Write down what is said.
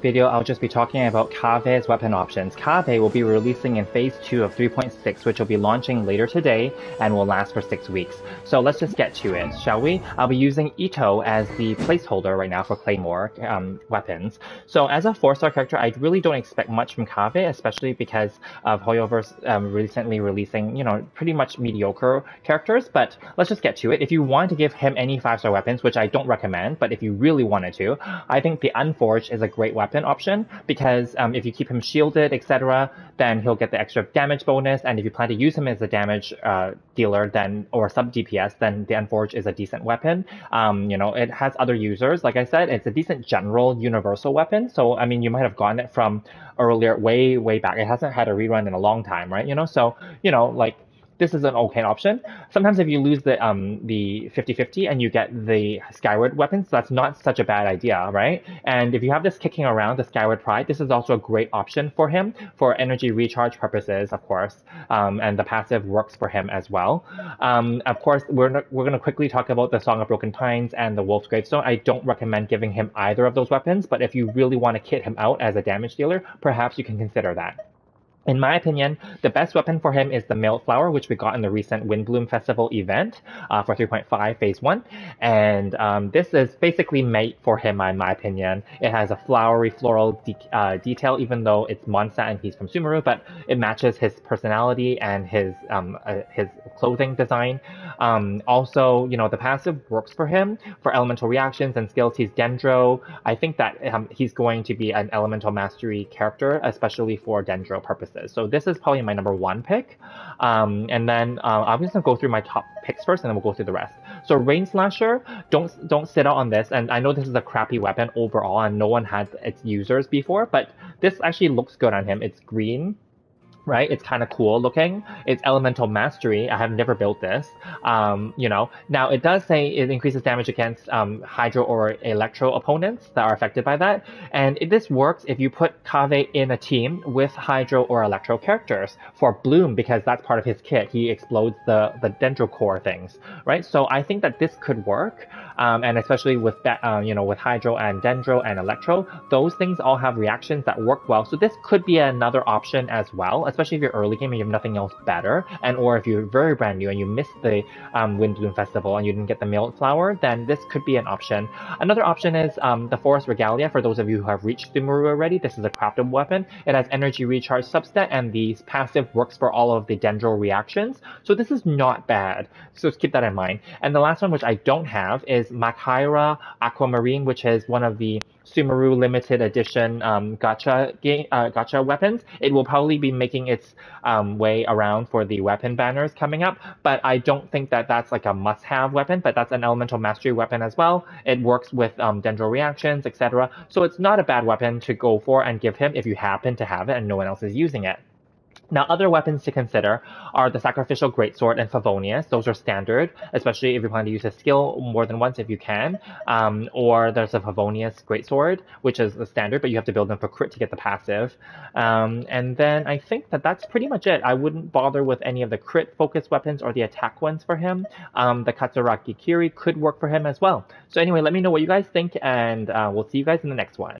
Video, I'll just be talking about Kaveh's weapon options. Kaveh will be releasing in Phase 2 of 3.6, which will be launching later today and will last for 6 weeks. So let's just get to it, shall we? I'll be using Ito as the placeholder right now for claymore weapons. So as a 4-star character, I really don't expect much from Kaveh, especially because of Hoyoverse recently releasing, pretty much mediocre characters. But let's just get to it. If you want to give him any 5-star weapons, which I don't recommend, but if you really wanted to, I think the Unforged is a great weapon option because if you keep him shielded, etc., then he'll get the extra damage bonus. And if you plan to use him as a damage dealer, then or sub DPS, then the Unforged is a decent weapon. It has other users. Like I said, it's a decent general universal weapon. So I mean, you might have gotten it from earlier, way back. It hasn't had a rerun in a long time, right? So like, this is an okay option. Sometimes if you lose the 50-50 and you get the Skyward weapons, that's not such a bad idea, right? And if you have this kicking around, the Skyward Pride, this is also a great option for him for energy recharge purposes, of course. And the passive works for him as well. Of course, we're going to quickly talk about the Song of Broken Tines and the Wolf's Gravestone. I don't recommend giving him either of those weapons, but if you really want to kit him out as a damage dealer, perhaps you can consider that. In my opinion, the best weapon for him is the Mailed Flower, which we got in the recent Windbloom Festival event for 3.5 Phase 1. And this is basically made for him, in my opinion. It has a flowery floral detail, even though it's Mondstadt and he's from Sumeru, but it matches his personality and his clothing design. Also, the passive works for him for elemental reactions and skills. He's Dendro. I think that he's going to be an elemental mastery character, especially for Dendro purposes. So this is probably my number 1 pick. And then I'm just gonna go through my top picks first, and then we'll go through the rest. So Rain Slasher, don't sit out on this. And I know this is a crappy weapon overall, and no one had its users before, but this actually looks good on him. It's green. Right, it's kind of cool looking. It's elemental mastery. I have never built this. Now it does say it increases damage against hydro or electro opponents that are affected by that. And this works if you put Kaveh in a team with hydro or electro characters for Bloom, because that's part of his kit. He explodes the dendro core things, right? So I think that this could work. And especially with that, with hydro and dendro and electro, those things all have reactions that work well. So this could be another option as well, especially if you're early game and you have nothing else better, and or if you're very brand new and you missed the Windbloom Festival and you didn't get the Mailed Flower, then this could be an option. Another option is the Forest Regalia. For those of you who have reached Sumeru already, this is a crafted weapon. It has energy recharge substat, and the passive works for all of the dendro reactions. So this is not bad. So keep that in mind. And the last one, which I don't have, is Makhaira Aquamarine, which is one of the Sumeru limited edition gacha weapons. It will probably be making its way around for the weapon banners coming up, but I don't think that that's like a must-have weapon, but that's an elemental mastery weapon as well. It works with dendro reactions, etc. So it's not a bad weapon to go for and give him if you happen to have it and no one else is using it. Now, other weapons to consider are the Sacrificial Greatsword and Favonius. Those are standard, especially if you plan to use a skill more than once if you can. Or there's a Favonius Greatsword, which is the standard, but you have to build them for crit to get the passive. And then I think that that's pretty much it. I wouldn't bother with any of the crit-focused weapons or the attack ones for him. The Katsuragi Kiri could work for him as well. So anyway, let me know what you guys think, and we'll see you guys in the next one.